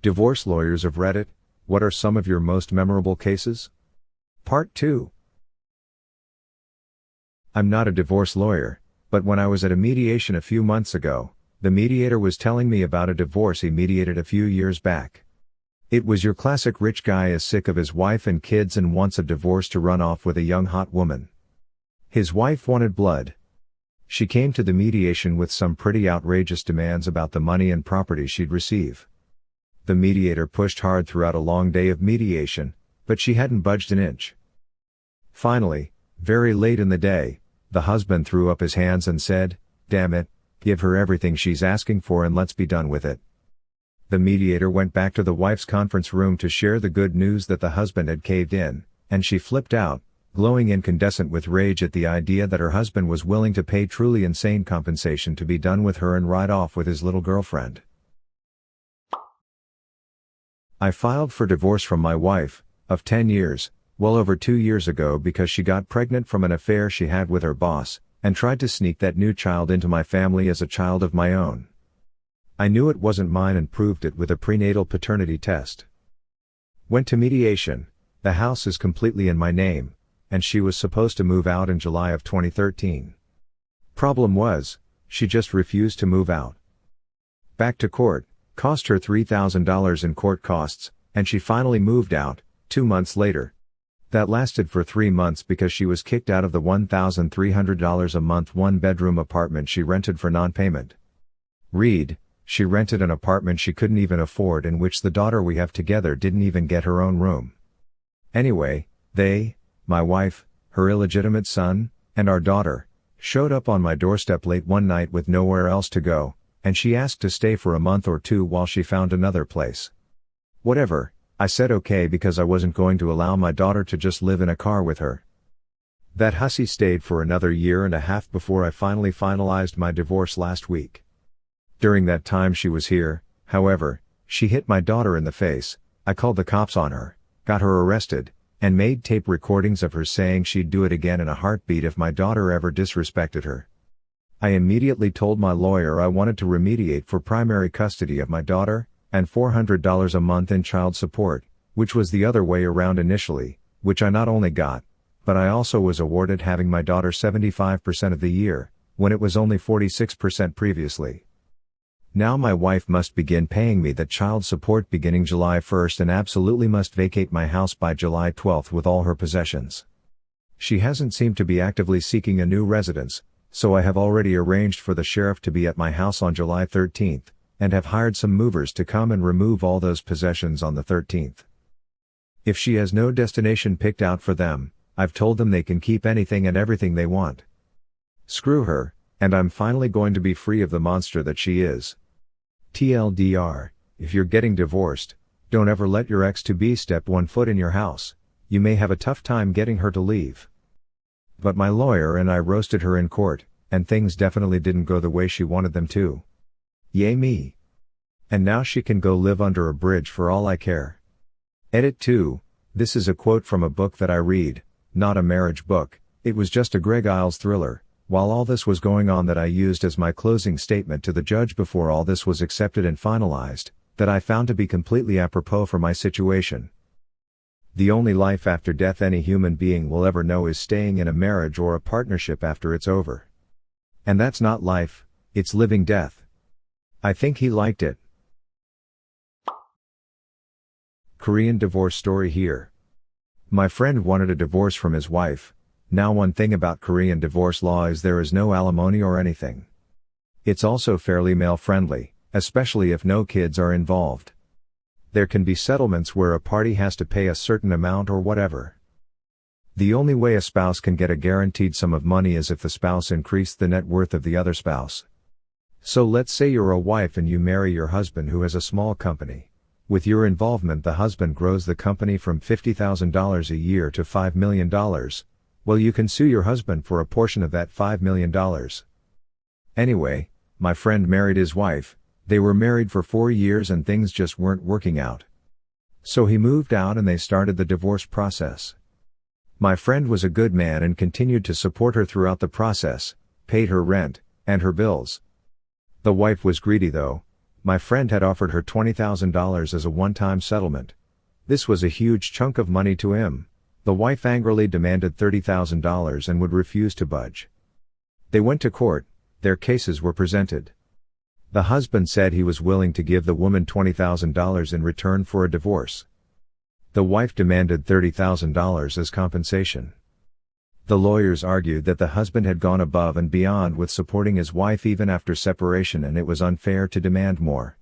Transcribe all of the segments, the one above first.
Divorce lawyers of Reddit, what are some of your most memorable cases? Part 2. I'm not a divorce lawyer, but when I was at a mediation a few months ago, the mediator was telling me about a divorce he mediated a few years back. It was your classic rich guy is sick of his wife and kids and wants a divorce to run off with a young hot woman. His wife wanted blood. She came to the mediation with some pretty outrageous demands about the money and property she'd receive. The mediator pushed hard throughout a long day of mediation, but she hadn't budged an inch. Finally, very late in the day, the husband threw up his hands and said, "Damn it, give her everything she's asking for and let's be done with it." The mediator went back to the wife's conference room to share the good news that the husband had caved in, and she flipped out, glowing incandescent with rage at the idea that her husband was willing to pay truly insane compensation to be done with her and ride off with his little girlfriend. I filed for divorce from my wife, of 10 years, well over 2 years ago because she got pregnant from an affair she had with her boss, and tried to sneak that new child into my family as a child of my own. I knew it wasn't mine and proved it with a prenatal paternity test. Went to mediation. The house is completely in my name, and she was supposed to move out in July of 2013. Problem was, she just refused to move out. Back to court, cost her $3,000 in court costs, and she finally moved out, 2 months later. That lasted for 3 months because she was kicked out of the $1,300 a month one-bedroom apartment she rented for non-payment. Read, she rented an apartment she couldn't even afford in which the daughter we have together didn't even get her own room. Anyway, my wife, her illegitimate son, and our daughter, showed up on my doorstep late one night with nowhere else to go, and she asked to stay for a month or two while she found another place. Whatever, I said okay because I wasn't going to allow my daughter to just live in a car with her. That hussy stayed for another year and a half before I finally finalized my divorce last week. During that time she was here, however, she hit my daughter in the face, I called the cops on her, got her arrested, and made tape recordings of her saying she'd do it again in a heartbeat if my daughter ever disrespected her. I immediately told my lawyer I wanted to remediate for primary custody of my daughter, and $400 a month in child support, which was the other way around initially, which I not only got, but I also was awarded having my daughter 75% of the year, when it was only 46% previously. Now my wife must begin paying me that child support beginning July 1st and absolutely must vacate my house by July 12th with all her possessions. She hasn't seemed to be actively seeking a new residence, so I have already arranged for the sheriff to be at my house on July 13th, and have hired some movers to come and remove all those possessions on the 13th. If she has no destination picked out for them, I've told them they can keep anything and everything they want. Screw her, and I'm finally going to be free of the monster that she is. TLDR, if you're getting divorced, don't ever let your ex-to-be step one foot in your house. You may have a tough time getting her to leave. But my lawyer and I roasted her in court, and things definitely didn't go the way she wanted them to. Yay me. And now she can go live under a bridge for all I care. Edit 2, this is a quote from a book that I read, not a marriage book, it was just a Greg Iles thriller, while all this was going on that I used as my closing statement to the judge before all this was accepted and finalized, that I found to be completely apropos for my situation. The only life after death any human being will ever know is staying in a marriage or a partnership after it's over. And that's not life, it's living death. I think he liked it. Korean divorce story here. My friend wanted a divorce from his wife. Now one thing about Korean divorce law is there is no alimony or anything. It's also fairly male-friendly, especially if no kids are involved. There can be settlements where a party has to pay a certain amount or whatever. The only way a spouse can get a guaranteed sum of money is if the spouse increased the net worth of the other spouse. So let's say you're a wife and you marry your husband who has a small company. With your involvement the husband grows the company from $50,000 a year to $5 million. Well, you can sue your husband for a portion of that $5 million. Anyway, my friend married his wife, they were married for 4 years and things just weren't working out. So he moved out and they started the divorce process. My friend was a good man and continued to support her throughout the process, paid her rent, and her bills. The wife was greedy though, My friend had offered her $20,000 as a one-time settlement. This was a huge chunk of money to him. The wife angrily demanded $30,000 and would refuse to budge. They went to court, their cases were presented. The husband said he was willing to give the woman $20,000 in return for a divorce. The wife demanded $30,000 as compensation. The lawyers argued that the husband had gone above and beyond with supporting his wife even after separation and it was unfair to demand more.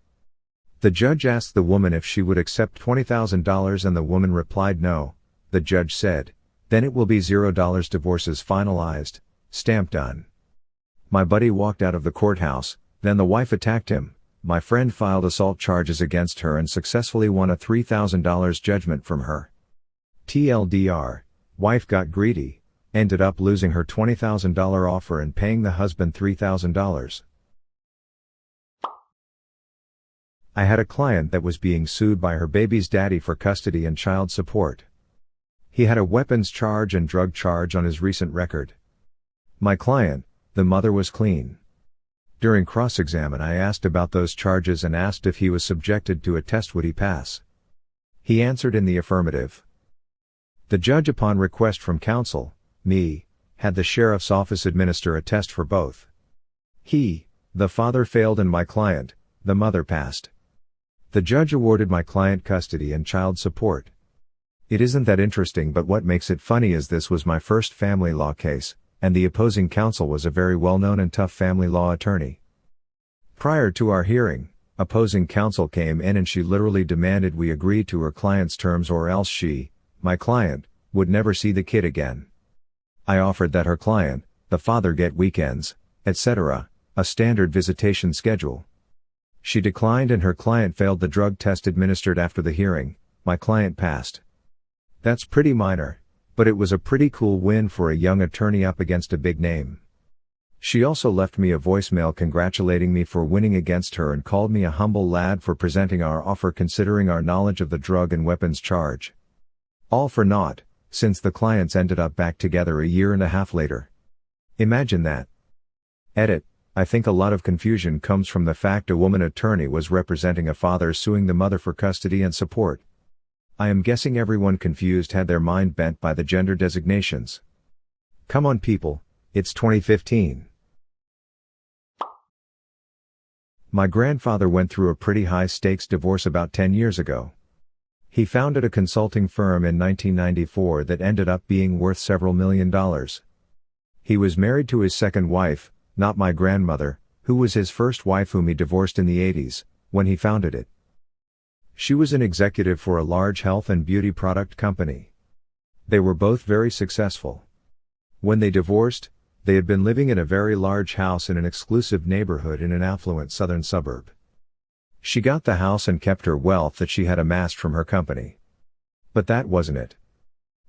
The judge asked the woman if she would accept $20,000 and the woman replied no. The judge said, "Then it will be $0, divorce is finalized, stamp done." My buddy walked out of the courthouse, then the wife attacked him. My friend filed assault charges against her and successfully won a $3,000 judgment from her. TLDR, wife got greedy, ended up losing her $20,000 offer and paying the husband $3,000. I had a client that was being sued by her baby's daddy for custody and child support. He had a weapons charge and drug charge on his recent record. My client, the mother, was clean. During cross-examination I asked about those charges and asked if he was subjected to a test would he pass. He answered in the affirmative. The judge, upon request from counsel, me, had the sheriff's office administer a test for both. He, the father, failed and my client, the mother, passed. The judge awarded my client custody and child support. It isn't that interesting, but what makes it funny is this was my first family law case, and the opposing counsel was a very well-known and tough family law attorney. Prior to our hearing, opposing counsel came in and she literally demanded we agree to her client's terms or else she, my client, would never see the kid again. I offered that her client, the father, get weekends, etc., a standard visitation schedule. She declined and her client failed the drug test administered after the hearing. My client passed. That's pretty minor, but it was a pretty cool win for a young attorney up against a big name. She also left me a voicemail congratulating me for winning against her and called me a humble lad for presenting our offer considering our knowledge of the drug and weapons charge. All for naught, since the clients ended up back together a year and a half later. Imagine that. Edit. I think a lot of confusion comes from the fact a woman attorney was representing a father suing the mother for custody and support. I am guessing everyone confused had their mind bent by the gender designations. Come on people, it's 2015. My grandfather went through a pretty high-stakes divorce about 10 years ago. He founded a consulting firm in 1994 that ended up being worth several $1 million. He was married to his second wife, not my grandmother, who was his first wife whom he divorced in the 80s, when he founded it. She was an executive for a large health and beauty product company. They were both very successful. When they divorced, they had been living in a very large house in an exclusive neighborhood in an affluent southern suburb. She got the house and kept her wealth that she had amassed from her company. But that wasn't it.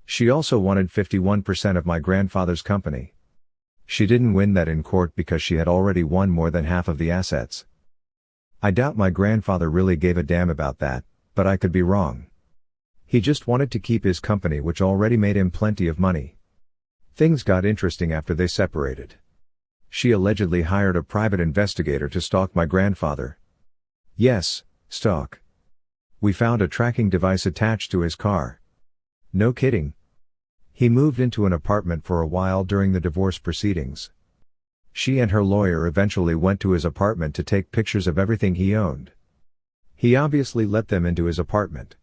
She also wanted 51% of my grandfather's company. She didn't win that in court because she had already won more than half of the assets. I doubt my grandfather really gave a damn about that, but I could be wrong. He just wanted to keep his company, which already made him plenty of money. Things got interesting after they separated. She allegedly hired a private investigator to stalk my grandfather. Yes, stalk. We found a tracking device attached to his car. No kidding. He moved into an apartment for a while during the divorce proceedings. She and her lawyer eventually went to his apartment to take pictures of everything he owned. He obviously let them into his apartment.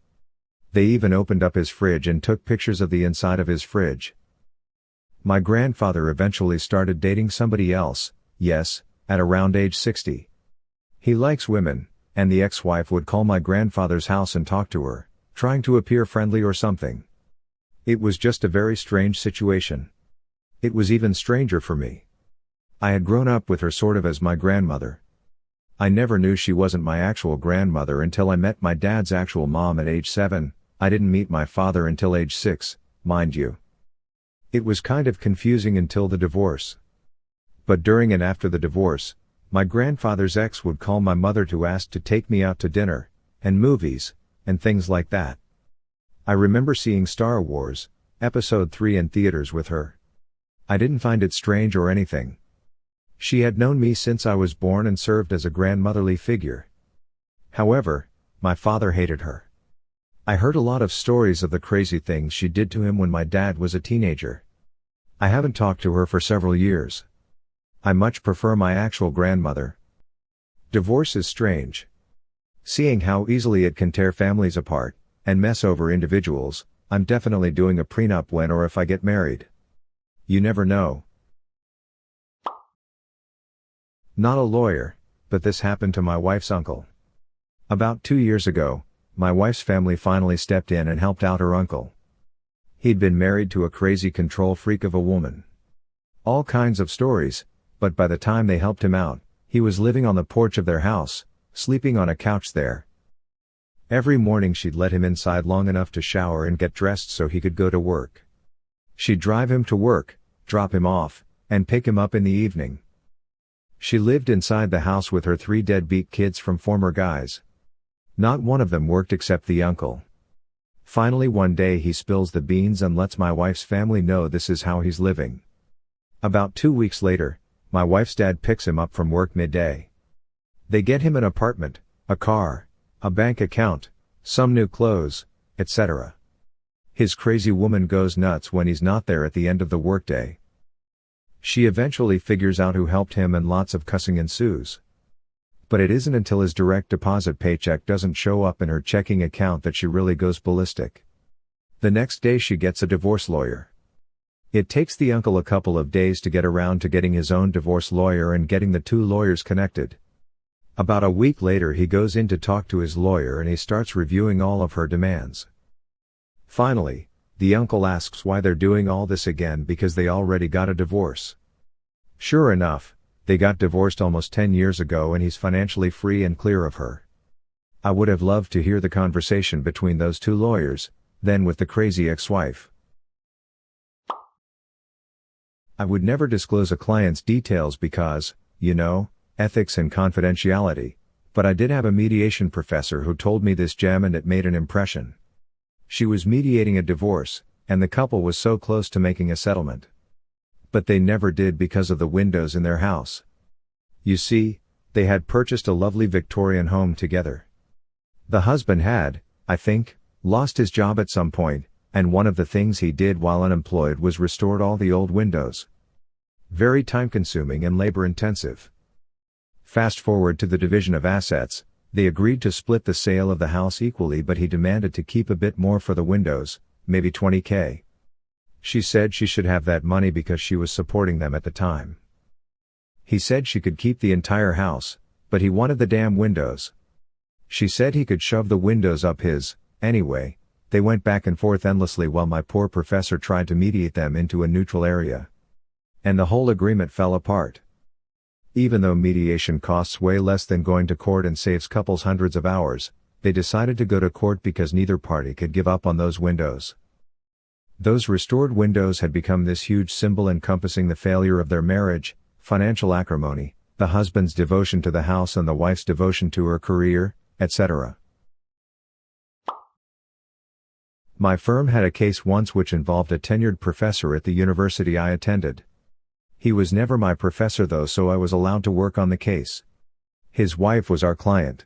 They even opened up his fridge and took pictures of the inside of his fridge. My grandfather eventually started dating somebody else, yes, at around age 60. He likes women, and the ex-wife would call my grandfather's house and talk to her, trying to appear friendly or something. It was just a very strange situation. It was even stranger for me. I had grown up with her sort of as my grandmother. I never knew she wasn't my actual grandmother until I met my dad's actual mom at age 7, I didn't meet my father until age 6, mind you. It was kind of confusing until the divorce. But during and after the divorce, my grandfather's ex would call my mother to ask to take me out to dinner, and movies, and things like that. I remember seeing Star Wars, Episode 3 in theaters with her. I didn't find it strange or anything. She had known me since I was born and served as a grandmotherly figure. However, my father hated her. I heard a lot of stories of the crazy things she did to him when my dad was a teenager. I haven't talked to her for several years. I much prefer my actual grandmother. Divorce is strange. Seeing how easily it can tear families apart, and mess over individuals, I'm definitely doing a prenup when or if I get married. You never know. Not a lawyer, but this happened to my wife's uncle. About 2 years ago, my wife's family finally stepped in and helped out her uncle. He'd been married to a crazy control freak of a woman. All kinds of stories, but by the time they helped him out, he was living on the porch of their house, sleeping on a couch there. Every morning she'd let him inside long enough to shower and get dressed so he could go to work. She'd drive him to work, drop him off, and pick him up in the evening. She lived inside the house with her 3 deadbeat kids from former guys. Not one of them worked except the uncle. Finally one day he spills the beans and lets my wife's family know this is how he's living. About 2 weeks later, my wife's dad picks him up from work midday. They get him an apartment, a car, a bank account, some new clothes, etc. His crazy woman goes nuts when he's not there at the end of the workday. She eventually figures out who helped him and lots of cussing ensues. But it isn't until his direct deposit paycheck doesn't show up in her checking account that she really goes ballistic. The next day she gets a divorce lawyer. It takes the uncle a couple of days to get around to getting his own divorce lawyer and getting the 2 lawyers connected. About a week later he goes in to talk to his lawyer and he starts reviewing all of her demands. Finally, the uncle asks why they're doing all this again because they already got a divorce. Sure enough, they got divorced almost 10 years ago and he's financially free and clear of her. I would have loved to hear the conversation between those 2 lawyers, then with the crazy ex-wife. I would never disclose a client's details because, ethics and confidentiality, but I did have a mediation professor who told me this gem and it made an impression. She was mediating a divorce, and the couple was so close to making a settlement. But they never did because of the windows in their house. You see, they had purchased a lovely Victorian home together. The husband had, I think, lost his job at some point, and one of the things he did while unemployed was restored all the old windows. Very time-consuming and labor-intensive. Fast forward to the division of assets, they agreed to split the sale of the house equally but he demanded to keep a bit more for the windows, maybe $20,000. She said she should have that money because she was supporting them at the time. He said she could keep the entire house, but he wanted the damn windows. She said he could shove the windows up his. Anyway, they went back and forth endlessly while my poor professor tried to mediate them into a neutral area. And the whole agreement fell apart. Even though mediation costs way less than going to court and saves couples hundreds of hours, they decided to go to court because neither party could give up on those windows. Those restored windows had become this huge symbol encompassing the failure of their marriage, financial acrimony, the husband's devotion to the house and the wife's devotion to her career, etc. My firm had a case once which involved a tenured professor at the university I attended. He was never my professor though, so I was allowed to work on the case. His wife was our client.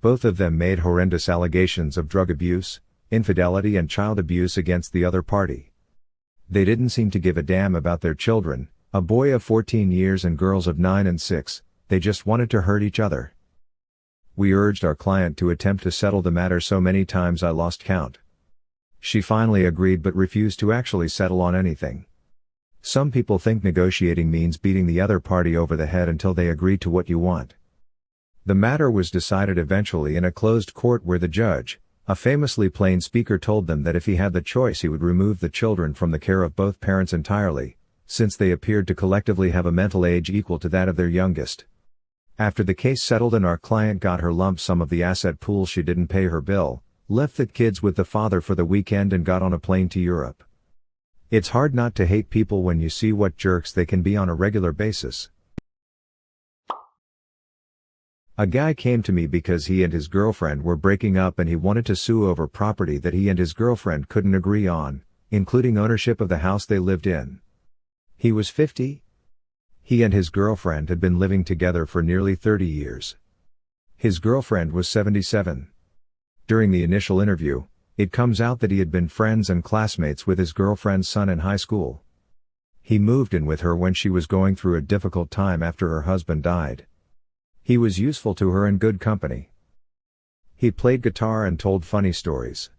Both of them made horrendous allegations of drug abuse, infidelity and child abuse against the other party. They didn't seem to give a damn about their children, a boy of 14 years and girls of 9 and 6, they just wanted to hurt each other. We urged our client to attempt to settle the matter so many times I lost count. She finally agreed but refused to actually settle on anything. Some people think negotiating means beating the other party over the head until they agree to what you want. The matter was decided eventually in a closed court where the judge, a famously plain speaker, told them that if he had the choice he would remove the children from the care of both parents entirely, since they appeared to collectively have a mental age equal to that of their youngest. After the case settled and our client got her lump sum of the asset pool, she didn't pay her bill, left the kids with the father for the weekend and got on a plane to Europe. It's hard not to hate people when you see what jerks they can be on a regular basis. A guy came to me because he and his girlfriend were breaking up and he wanted to sue over property that he and his girlfriend couldn't agree on, including ownership of the house they lived in. He was 50. He and his girlfriend had been living together for nearly 30 years. His girlfriend was 77. During the initial interview, it comes out that he had been friends and classmates with his girlfriend's son in high school. He moved in with her when she was going through a difficult time after her husband died. He was useful to her and good company. He played guitar and told funny stories.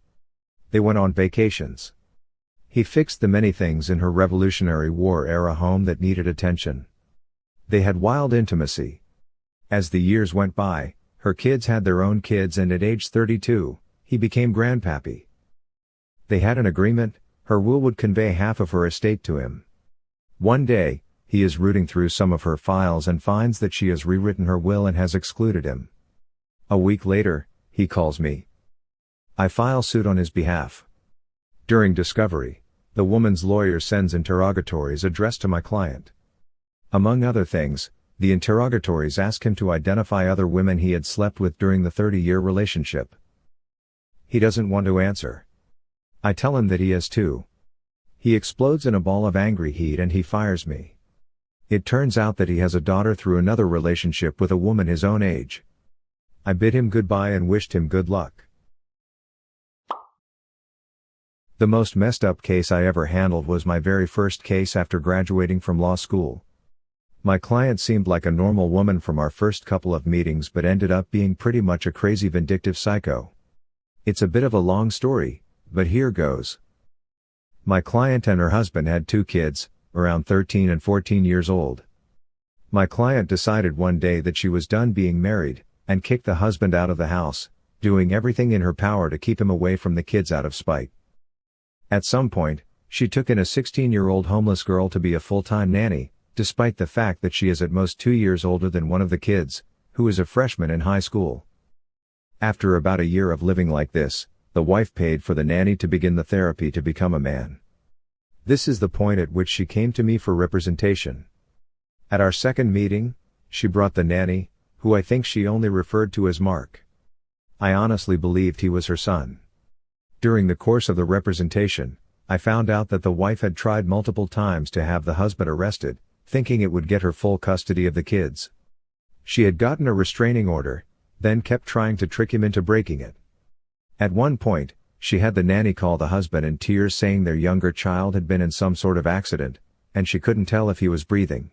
They went on vacations. He fixed the many things in her Revolutionary War era home that needed attention. They had wild intimacy. As the years went by, her kids had their own kids, and at age 32, he became grandpappy. They had an agreement: her will would convey half of her estate to him. One day, he is rooting through some of her files and finds that she has rewritten her will and has excluded him. A week later, he calls me. I file suit on his behalf. During discovery, the woman's lawyer sends interrogatories addressed to my client. Among other things, the interrogatories ask him to identify other women he had slept with during the 30-year relationship. He doesn't want to answer. I tell him that he has too. He explodes in a ball of angry heat and he fires me. It turns out that he has a daughter through another relationship with a woman his own age. I bid him goodbye and wished him good luck. The most messed up case I ever handled was my very first case after graduating from law school. My client seemed like a normal woman from our first couple of meetings, but ended up being pretty much a crazy vindictive psycho. It's a bit of a long story, but here goes. My client and her husband had 2 kids, around 13 and 14 years old. My client decided one day that she was done being married, and kicked the husband out of the house, doing everything in her power to keep him away from the kids out of spite. At some point, she took in a 16-year-old homeless girl to be a full-time nanny, despite the fact that she is at most 2 years older than one of the kids, who is a freshman in high school. After about a year of living like this, the wife paid for the nanny to begin the therapy to become a man. This is the point at which she came to me for representation. At our second meeting, she brought the nanny, who I think she only referred to as Mark. I honestly believed he was her son. During the course of the representation, I found out that the wife had tried multiple times to have the husband arrested, thinking it would get her full custody of the kids. She had gotten a restraining order, then kept trying to trick him into breaking it. At one point, she had the nanny call the husband in tears, saying their younger child had been in some sort of accident, and she couldn't tell if he was breathing.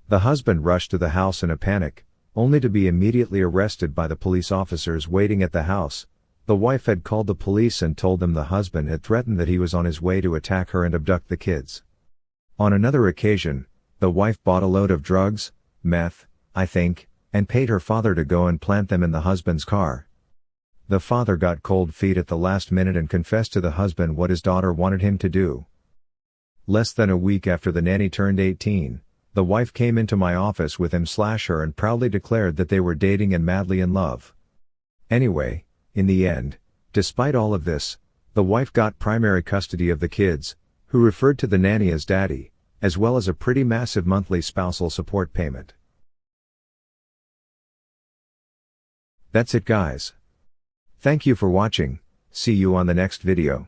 The husband rushed to the house in a panic, only to be immediately arrested by the police officers waiting at the house. The wife had called the police and told them the husband had threatened that he was on his way to attack her and abduct the kids. On another occasion, the wife bought a load of drugs, meth, I think, and paid her father to go and plant them in the husband's car. The father got cold feet at the last minute and confessed to the husband what his daughter wanted him to do. Less than a week after the nanny turned 18, the wife came into my office with him/her and proudly declared that they were dating and madly in love. Anyway, in the end, despite all of this, the wife got primary custody of the kids, who referred to the nanny as daddy, as well as a pretty massive monthly spousal support payment. That's it, guys. Thank you for watching. See you on the next video.